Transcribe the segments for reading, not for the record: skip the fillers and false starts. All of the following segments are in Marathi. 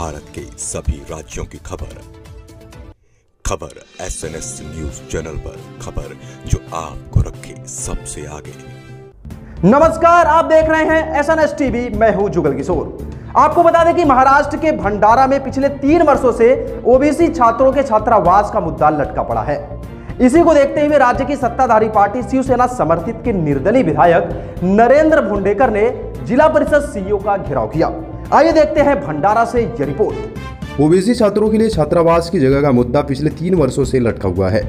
भारत के सभी राज्यों की खबर SNS न्यूज चैनल पर, खबर जो आपको रखे सबसे आगे। नमस्कार, आप देख रहे हैं SNS टीवी। मैं हूं जुगल किशोर। आपको बता दें कि महाराष्ट्र के भंडारा में पिछले 3 वर्षों से ओबीसी छात्रों के छात्रावास का मुद्दा लटका पड़ा है। इसी को देखते हुए राज्य की सत्ताधारी पार्टी शिवसेना समर्थित के निर्दलीय विधायक नरेंद्र भोंडेकर ने जिला परिषद सीईओ का घेराव किया। आइए देखते हैं भंडारा से यह रिपोर्ट। ओबीसी छात्रों के लिए छात्रावास की जगह का मुद्दा पिछले 3 वर्षों से लटका हुआ है।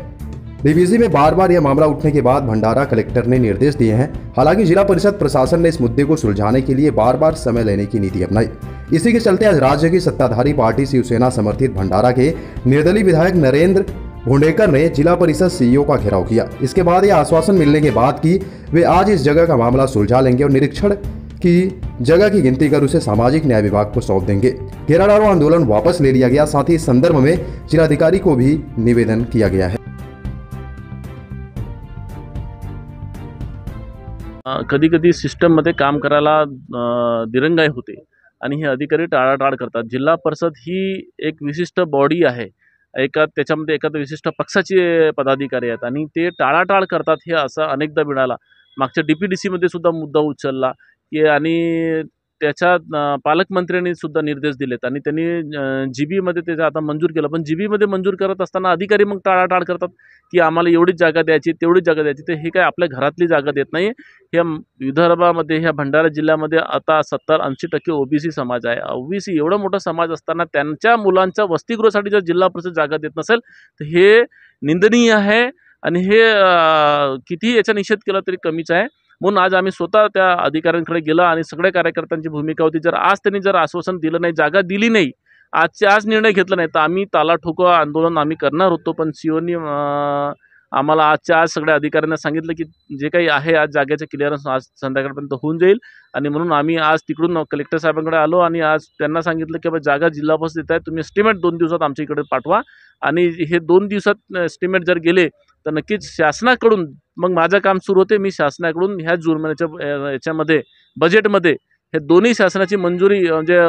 डीवीसी में बार बार यह मामला उठने के बाद भंडारा कलेक्टर ने निर्देश दिए हैं। हालांकि जिला परिषद प्रशासन ने इस मुद्दे को सुलझाने के लिए बार बार समय लेने की नीति अपनाई। इसी के चलते आज राज्य की सत्ताधारी पार्टी शिवसेना समर्थित भंडारा के निर्दलीय विधायक नरेंद्र भोंडेकर ने जिला परिषद सीईओ का घेराव किया। इसके बाद यह आश्वासन मिलने के बाद कि वे आज इस जगह का मामला सुलझा लेंगे और निरीक्षण की जगह की गिनती कर उसे सामाजिक न्याय विभाग को सौंप देंगे। घेराव आंदोलन वापस ले लिया गया। साथ ही इस संदर्भ में जिलाधिकारी को भी निवेदन किया गया है। कधी कधी सिस्टममध्ये काम करायला दिरंगाई होते आणि हे अधिकारी टाळाटाळ करतात। जिल्हा परिषद ही एक विशिष्ट बॉडी आहे, त्याच्यामध्ये एका विशिष्ट पक्षाचे पदाधिकारी आहेत आणि ते टाळाटाळ करतात। हे असं अनेकदा मिळाला। मागच्या DPDC मध्ये सुद्धा मुद्दा उचलला की आणि त्याच्या पालकमंत्र्यांनी सुद्धा निर्देश दिलेत आणि त्यांनी GB मध्ये त्याचं आता मंजूर केलं। पण GB मध्ये मंजूर करत असताना अधिकारी मग टाळाटाळ करतात की आम्हाला एवढीच जागा द्यायची, तेवढीच जागा द्यायची। तर हे काय आपल्या घरातली जागा देत नाही। ह्या विदर्भामध्ये, ह्या भंडारा जिल्ह्यामध्ये आता 70-80% ओबीसी समाज आहे। ओबीसी एवढा मोठा समाज असताना त्यांच्या मुलांच्या वसतिगृहासाठी जर जिल्हा परिषद जागा देत नसेल तर हे निंदनीय आहे आणि हे किती याचा निषेध केला तरी कमीच आहे। म्हणून आज आम्ही स्वतः त्या अधिकाऱ्यांकडे गेलो आणि सगळ्या कार्यकर्त्यांची भूमिका होती, जर आज त्यांनी जर आश्वासन दिलं नाही, जागा दिली नाही, आज निर्णय घेतला नाही तर आम्ही ताला ठोको आंदोलन आम्ही करणार होतो। पण सीओनी आम्हाला आजच्या आज सगळ्या अधिकाऱ्यांना सांगितलं की जे काही आहे आज जागेचं क्लिअरन्स आज संध्याकाळपर्यंत होऊन जाईल आणि म्हणून आम्ही आज तिकडून कलेक्टर साहेबांकडे आलो आणि आज त्यांना सांगितलं की जागा जिल्हा परिषद देत आहे, तुम्ही एस्टिमेट 2 दिवसात आमच्या इकडे पाठवा आणि हे 2 दिवसात एस्टिमेट जर गेले तर नक्कीच शासनाकडून मग माझं काम सुरू होते। मी शासनाकडून ह्या जून महिन्याच्या याच्यामध्ये बजेटमध्ये हे दोन्ही शासनाची मंजुरी म्हणजे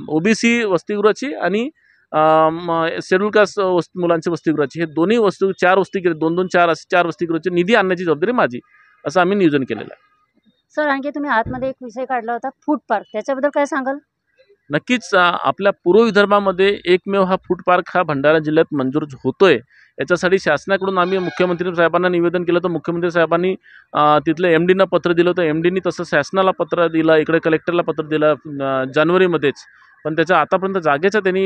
ओबीसी वसतिगृहाची आणि शेड्यूल कास्ट मुलांच्या वसतिगृहाची, हे दोन्ही 4 वसतिगृह 2-2, 4 असे 4 वसतिगृहाची निधी आणण्याची जबाबदारी माझी, असं आम्ही नियोजन केलेलं आहे। सर, आणखी तुम्ही आतमध्ये एक विषय काढला होता फूड पार्क, त्याच्याबद्दल काय सांगाल? नक्कीच आपल्या पूर्व विदर्भामध्ये एकमेव हा फूड पार्क हा भंडारा जिल्ह्यात मंजूर होतोय। याच्यासाठी शासनाकडून आम्ही मुख्यमंत्री साहेबांना निवेदन केलं तर मुख्यमंत्री साहेबांनी तिथले MDना पत्र दिलं होतं। MDनी तसं शासनाला पत्र दिलं, इकडे कलेक्टरला पत्र दिलं जानेवारीमध्येच, पण त्याच्या आतापर्यंत जागेचं त्यांनी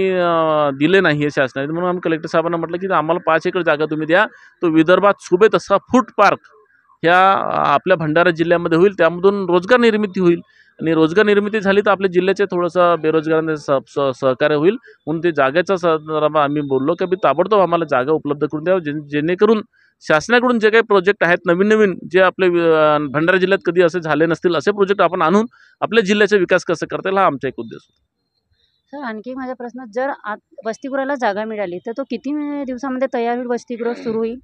दिले नाही आहे शासनाने। म्हणून आम्ही कलेक्टर साहेबांना म्हटलं की आम्हाला 5 एकर जागा तुम्ही द्या, तो विदर्भात सुबेत असा फूड पार्क ह्या आपल्या भंडारा जिल्ह्यामध्ये होईल, त्यामधून रोजगार निर्मिती होईल आणि रोजगार निर्मिती झाली तर आपल्या जिल्ह्याचे थोडंसं बेरोजगारांना सहकार्य होईल। म्हणून ते जागेचा संदर्भात आम्ही बोललो की ताबडतोब आम्हाला जागा उपलब्ध करून द्यावं, जेणेकरून शासनाकडून जे काही प्रोजेक्ट आहेत नवीन जे आपले भंडारा जिल्ह्यात कधी असे झाले नसतील असे प्रोजेक्ट आपण आणून आपल्या जिल्ह्याचा विकास कसा करता येईल हा आमचा एक उद्देश होता। सर, आणखी माझा प्रश्न, जर वसतिगृहाला जागा मिळाली तर तो किती दिवसामध्ये तयार होईल, वसतिगृह सुरू होईल?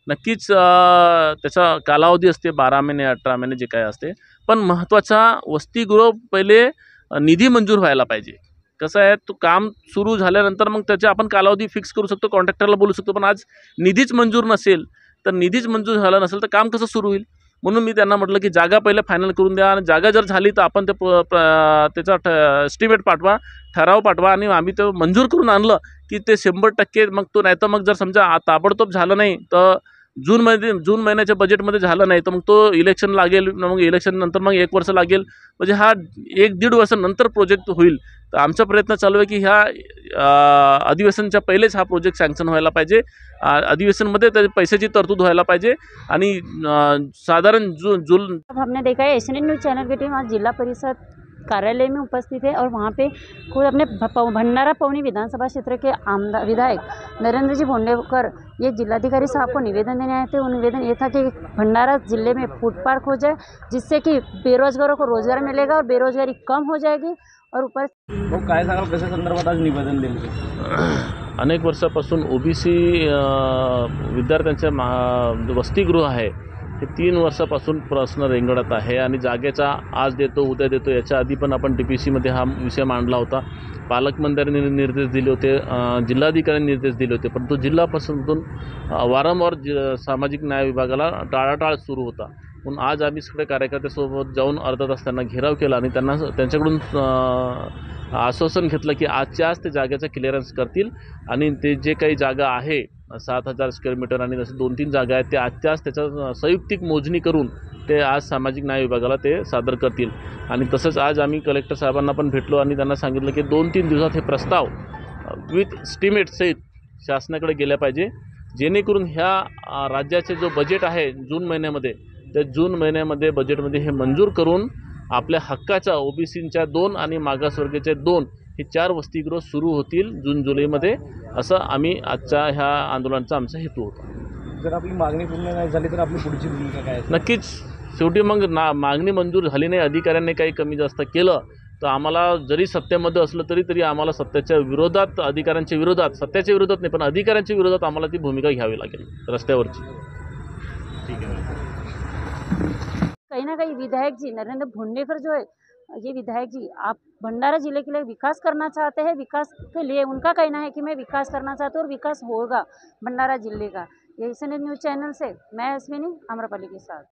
नक्कीच त्याचा कालावधी असते 12 महिने 18 महिने जे काय असते, पण महत्त्वाचा वसतिगृह पहिले निधी मंजूर व्हायला पाहिजे। कसं आहे, तो काम सुरू झाल्यानंतर मग त्याचे आपण कालावधी फिक्स करू शकतो, कॉन्ट्रॅक्टरला बोलू शकतो, पण आज निधीच मंजूर नसेल तर निधीच मंजूर झाला नसेल तर काम कसं सुरू होईल? म्हणून मी त्यांना म्हटलं की जागा पहिले फायनल करून द्या आणि जागा जर झाली तर आपण त्याचा एस्टिमेट पाठवा, ठराव पाठवा आणि आम्ही ते मंजूर करून आणलं की ते 100% मग तो, नाही तर मग जर समजा ताबडतोब झालं नाही तर जून महिन्याच्या बजेटमध्ये झालं नाही तर मग तो इलेक्शन लागेल, मग इलेक्शन नंतर मग 1 वर्ष लागेल, म्हणजे हा 1-1.5 वर्षानंतर प्रोजेक्ट होईल। तर आमचा प्रयत्न चालू आहे की ह्या अधिवेशनच्या पहिलेच हा प्रोजेक्ट सँक्शन व्हायला पाहिजे, अधिवेशनमध्ये त्याच्या पैशाची तरतूद व्हायला पाहिजे आणि साधारण जून। हमने देखा है SNS न्यूज़ चैनल की टीम आज जिला परिषद कार्यालय में उपस्थित है और वहाँ पे खुद अपने भंडारा पवनी विधानसभा क्षेत्र के विधायक नरेंद्र जी भोंडेकर ये जिलाधिकारी साहब को निवेदन देने आए थे। वो निवेदन ये था कि भंडारा जिले में फूड पार्क हो जाए, जिससे कि बेरोजगारों को रोजगार मिलेगा और बेरोजगारी कम हो जाएगी। और ऊपर काय सांगाल कशा संदर्भात आज निवेदन दिलं? अनेक वर्षापासून ओबीसी विद्यार्थ्यांचे वसतिगृह आहे हे 3 वर्षापासून प्रश्न रेंगाळत आहे आणि जागेचा आज देतो उद्या देतो याच्या आधी पण आपण DPCमध्ये हा विषय मांडला होता. पालकमंत्र्यांनी निर्देश दिले होते, जिल्हाधिकाऱ्यांनी निर्देश दिले होते, परंतु जिल्हा परिषदेतून वारंवार सामाजिक न्याय विभागाला टाळाटाळ सुरू होता. म्हणून आज आम्ही सगळे कार्यकर्त्यासोबत जाऊन अर्धा तास त्यांना घेराव केला आणि त्यांच्याकडून आश्वासन घेतलं की आजच्या आज ते जागेचा क्लिअरन्स करतील आणि ते जे काही जागा आहे 7,000 स्क्वेअर मीटर आणि जसे 2-3 जागा आहेत ते आजच्या आज त्याच्या संयुक्तिक मोजणी करून ते आज सामाजिक न्याय विभागाला ते सादर करतील. आणि तसंच आज आम्ही कलेक्टर साहेबांना पण भेटलो आणि त्यांना सांगितलं की 2-3 दिवसात हे प्रस्ताव विथ एस्टिमेट सहित शासनाकडे गेल्या पाहिजे, जेणेकरून ह्या राज्याचे जो बजेट आहे जून महिन्यामध्ये, त्या जून महिन्यामध्ये बजेटमध्ये हे मंजूर करून आपल्या हक्काच्या OBCच्या 2 आणि मागासवर्गीयचे 2 हे 4 वसतिगृह सुरू होतील जून-जुलैमध्ये, असं आम्ही आजच्या ह्या आंदोलनाचा आमचा हेतू होता. जर आपली मागणी पूर्ण नाही झाली तर आपली पुढची भूमिका काय आहे? नक्कीच शेवटी मग मागणी मंजूर झाली नाही, अधिकाऱ्यांनी काही कमी जास्त केलं तर आम्हाला जरी सत्तेमध्ये असलं तरी आम्हाला सत्तेच्या विरोधात, अधिकाऱ्यांच्या विरोधात, सत्तेच्या विरोधात नाही पण अधिकाऱ्यांच्या विरोधात आम्हाला ती भूमिका घ्यावी लागेल रस्त्यावरची. ठीक आहे. कहीं ना कहीं विधायक जी नरेंद्र भोंडेकर जो है, ये विधायक जी आप भंडारा जिले के लिए विकास करना चाहते हैं, विकास के लिए उनका कहना है कि मैं विकास करना चाहता हूँ और विकास होगा भंडारा जिले का। ये SN न्यूज़ चैनल से मैं अश्विनी आम्रपाली के साथ।